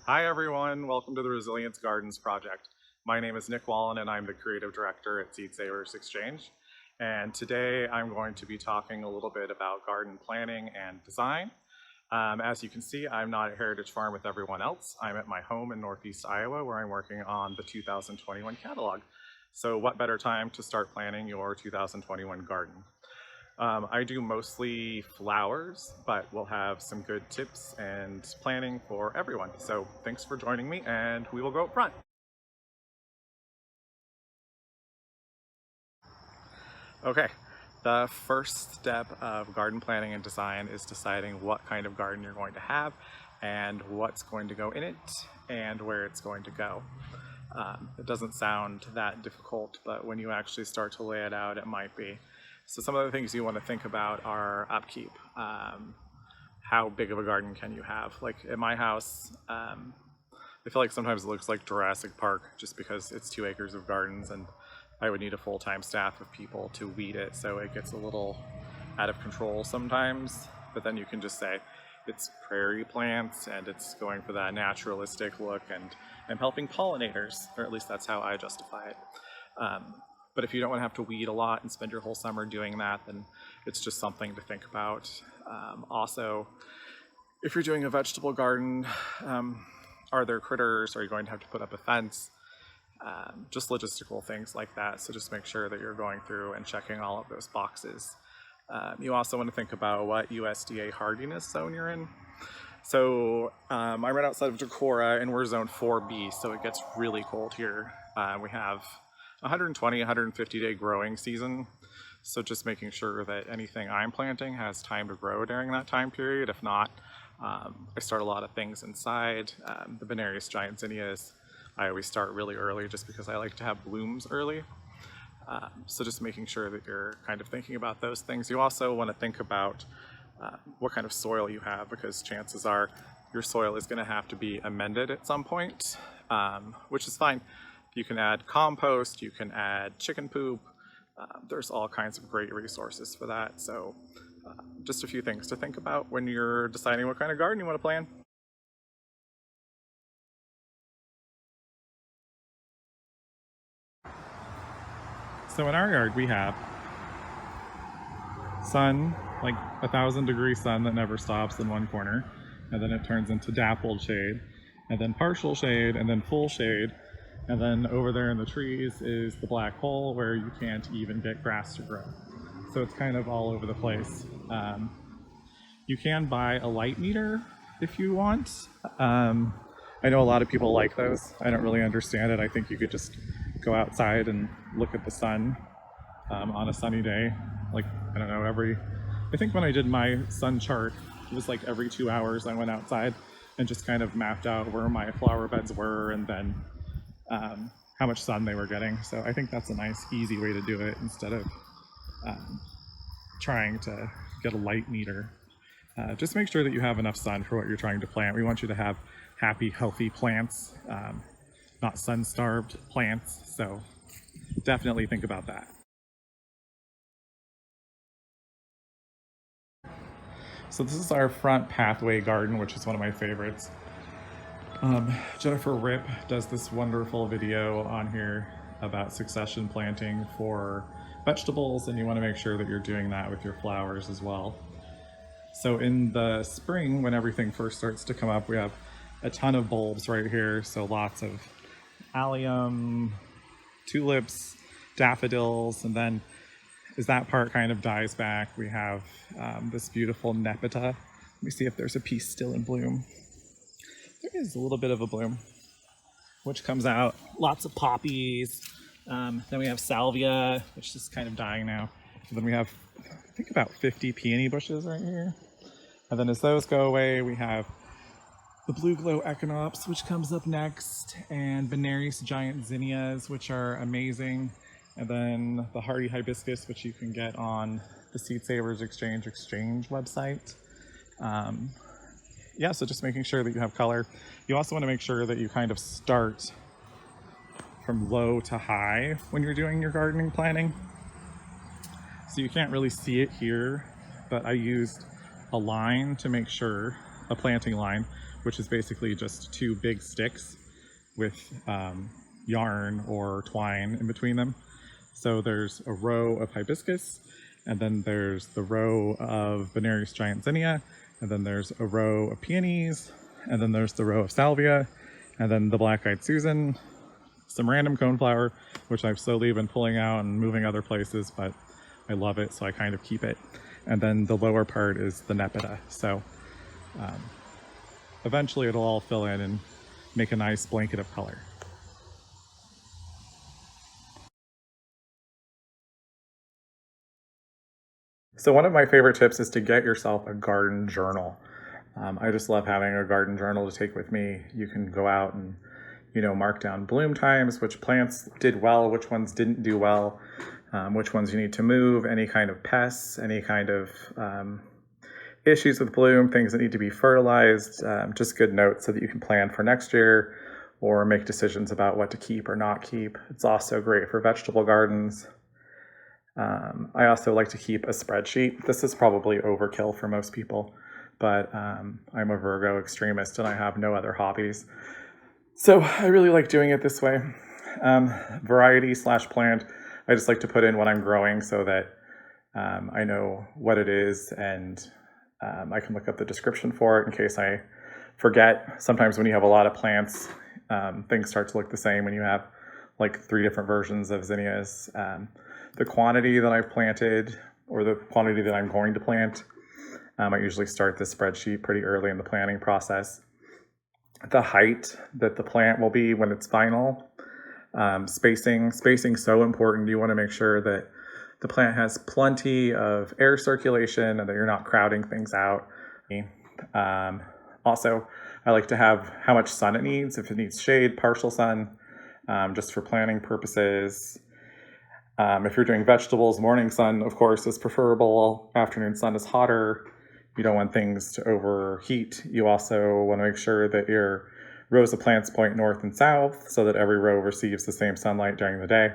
Hi everyone, welcome to the Resilience Gardens Project. My name is Nick Wallin and I'm the Creative Director at Seed Savers Exchange. And today I'm going to be talking a little bit about garden planning and design. As you can see, I'm not at Heritage Farm with everyone else. I'm at my home in Northeast Iowa where I'm working on the 2021 catalog. So what better time to start planning your 2021 garden? I do mostly flowers, but we'll have some good tips and planning for everyone. So thanks for joining me, and we will go up front. Okay, the first step of garden planning and design is deciding what kind of garden you're going to have and what's going to go in it and where it's going to go. It doesn't sound that difficult, but when you actually start to lay it out, it might be. So some of the things you want to think about are upkeep. How big of a garden can you have? Like at my house, I feel like sometimes it looks like Jurassic Park just because it's 2 acres of gardens and I would need a full-time staff of people to weed it, so it gets a little out of control sometimes. But then you can just say it's prairie plants and it's going for that naturalistic look and I'm helping pollinators, or at least that's how I justify it. But if you don't want to have to weed a lot and spend your whole summer doing that, then it's just something to think about. Also, if you're doing a vegetable garden, are there critters? Are you going to have to put up a fence? Just logistical things like that. So just make sure that you're going through and checking all of those boxes. You also want to think about what USDA hardiness zone you're in. So I'm right outside of Decorah and we're zone 4B, so it gets really cold here. We have 120, 150 day growing season. So just making sure that anything I'm planting has time to grow during that time period. If not, I start a lot of things inside. The Venarius giant zinnias, I always start really early just because I like to have blooms early. So just making sure that you're kind of thinking about those things. You also want to think about what kind of soil you have, because chances are your soil is going to have to be amended at some point, which is fine. You can add compost, you can add chicken poop. There's all kinds of great resources for that. So just a few things to think about when you're deciding what kind of garden you want to plant. So in our yard we have sun, like 1,000-degree sun that never stops in one corner, and then it turns into dappled shade, and then partial shade, and then full shade. And then over there in the trees is the black hole where you can't even get grass to grow. So it's kind of all over the place. You can buy a light meter if you want. I know a lot of people like those. I don't really understand it. I think you could just go outside and look at the sun on a sunny day. Like, I don't know, I think when I did my sun chart, it was like every 2 hours I went outside and just kind of mapped out where my flower beds were and then how much sun they were getting. So I think that's a nice, easy way to do it instead of trying to get a light meter. Just make sure that you have enough sun for what you're trying to plant. We want you to have happy, healthy plants, not sun-starved plants. So definitely think about that. So this is our front pathway garden, which is one of my favorites. Jennifer Ripp does this wonderful video on here about succession planting for vegetables, and you want to make sure that you're doing that with your flowers as well. So in the spring, when everything first starts to come up, we have a ton of bulbs right here. So lots of allium, tulips, daffodils, and then as that part kind of dies back, we have this beautiful nepeta. Let me see if there's a piece still in bloom. There is a little bit of a bloom, which comes out. Lots of poppies. Then we have salvia, which is kind of dying now. And then we have, I think, about 50 peony bushes right here. And then as those go away, we have the blue glow echinops, which comes up next, and Venarius giant zinnias, which are amazing. And then the hardy hibiscus, which you can get on the Seed Savers Exchange website. Yeah, so just making sure that you have color. You also want to make sure that you kind of start from low to high when you're doing your gardening planning. So you can't really see it here, but I used a line to make sure, a planting line, which is basically just two big sticks with yarn or twine in between them. So there's a row of hibiscus, and then there's the row of Venerius giant zinnia, and then there's a row of peonies, and then there's the row of salvia, and then the black-eyed Susan, some random coneflower, which I've slowly been pulling out and moving other places, but I love it, so I kind of keep it. And then the lower part is the nepeta. So eventually it'll all fill in and make a nice blanket of color. So one of my favorite tips is to get yourself a garden journal. I just love having a garden journal to take with me. You can go out and, mark down bloom times, which plants did well, which ones didn't do well, which ones you need to move, any kind of pests, any kind of issues with bloom, things that need to be fertilized, just good notes so that you can plan for next year or make decisions about what to keep or not keep. It's also great for vegetable gardens. I also like to keep a spreadsheet. This is probably overkill for most people, but I'm a Virgo extremist and I have no other hobbies. So I really like doing it this way. Variety/plant, I just like to put in what I'm growing so that I know what it is, and I can look up the description for it in case I forget. Sometimes when you have a lot of plants, things start to look the same when you have like 3 different versions of zinnias. The quantity that I've planted or the quantity that I'm going to plant, I usually start the spreadsheet pretty early in the planting process. The height that the plant will be when it's final, spacing so important. You want to make sure that the plant has plenty of air circulation and that you're not crowding things out. Also, I like to have how much sun it needs, if it needs shade, partial sun, just for planting purposes. If you're doing vegetables, morning sun, of course, is preferable. Afternoon sun is hotter. You don't want things to overheat. You also want to make sure that your rows of plants point north and south so that every row receives the same sunlight during the day.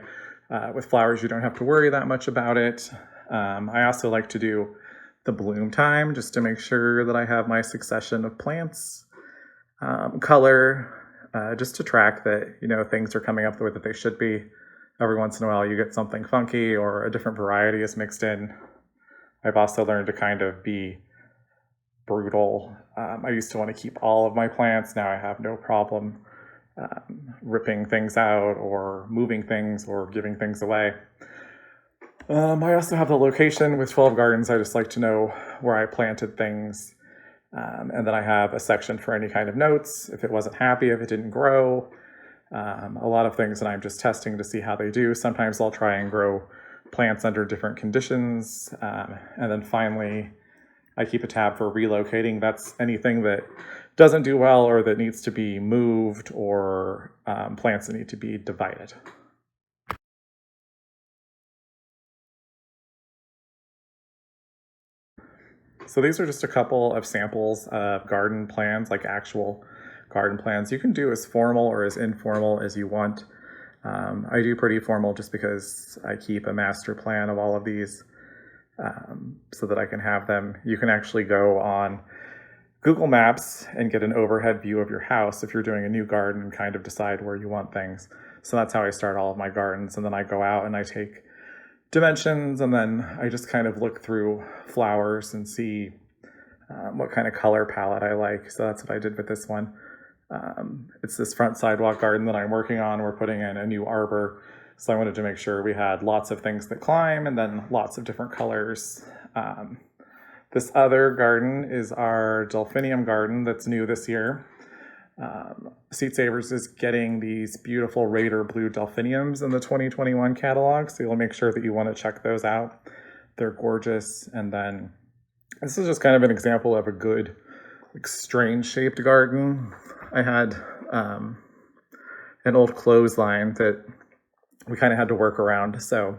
With flowers, you don't have to worry that much about it. I also like to do the bloom time just to make sure that I have my succession of plants. Color, just to track that, things are coming up the way that they should be. Every once in a while you get something funky or a different variety is mixed in. I've also learned to kind of be brutal. I used to want to keep all of my plants. Now I have no problem ripping things out or moving things or giving things away. I also have the location with 12 gardens. I just like to know where I planted things. And then I have a section for any kind of notes. If it wasn't happy, if it didn't grow, a lot of things that I'm just testing to see how they do. Sometimes I'll try and grow plants under different conditions. And then finally, I keep a tab for relocating. That's anything that doesn't do well or that needs to be moved or plants that need to be divided. So these are just a couple of samples of garden plans, like actual garden plans. You can do as formal or as informal as you want. I do pretty formal just because I keep a master plan of all of these so that I can have them. You can actually go on Google Maps and get an overhead view of your house if you're doing a new garden and kind of decide where you want things. So that's how I start all of my gardens. And then I go out and I take dimensions, and then I just kind of look through flowers and see what kind of color palette I like. So that's what I did with this one. It's this front sidewalk garden that I'm working on. We're putting in a new arbor. So I wanted to make sure we had lots of things that climb and then lots of different colors. This other garden is our delphinium garden that's new this year. Seed Savers is getting these beautiful Raider blue delphiniums in the 2021 catalog, so you'll make sure that you want to check those out. They're gorgeous. And then this is just kind of an example of a good, strange shaped garden. I had an old clothesline that we kind of had to work around, so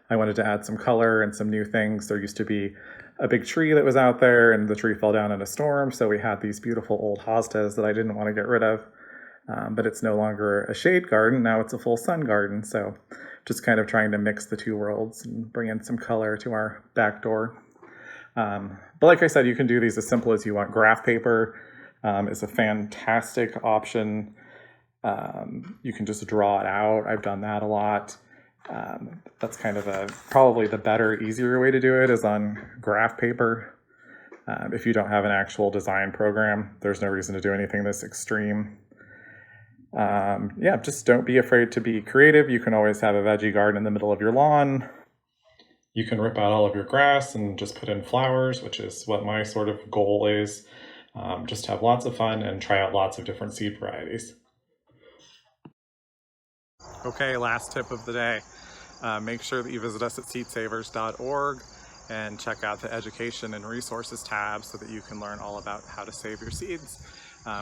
I wanted to add some color and some new things. There used to be a big tree that was out there, and the tree fell down in a storm, so we had these beautiful old hostas that I didn't want to get rid of. But it's no longer a shade garden, now it's a full sun garden, so just kind of trying to mix the two worlds and bring in some color to our back door. But like I said, you can do these as simple as you want. Graph paper, is a fantastic option. You can just draw it out. I've done that a lot. That's kind of probably the better, easier way to do it is on graph paper. If you don't have an actual design program, there's no reason to do anything this extreme. Yeah, just don't be afraid to be creative. You can always have a veggie garden in the middle of your lawn. You can rip out all of your grass and just put in flowers, which is what my sort of goal is. Just have lots of fun and try out lots of different seed varieties. Okay, last tip of the day. Make sure that you visit us at seedsavers.org and check out the education and resources tab so that you can learn all about how to save your seeds.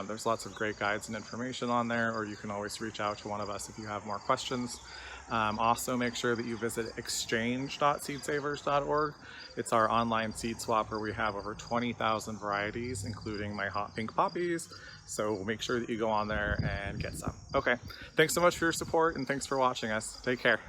There's lots of great guides and information on there, or you can always reach out to one of us if you have more questions. Also make sure that you visit exchange.seedsavers.org. It's our online seed swap where we have over 20,000 varieties, including my hot pink poppies. So make sure that you go on there and get some. Okay, thanks so much for your support and thanks for watching us. Take care.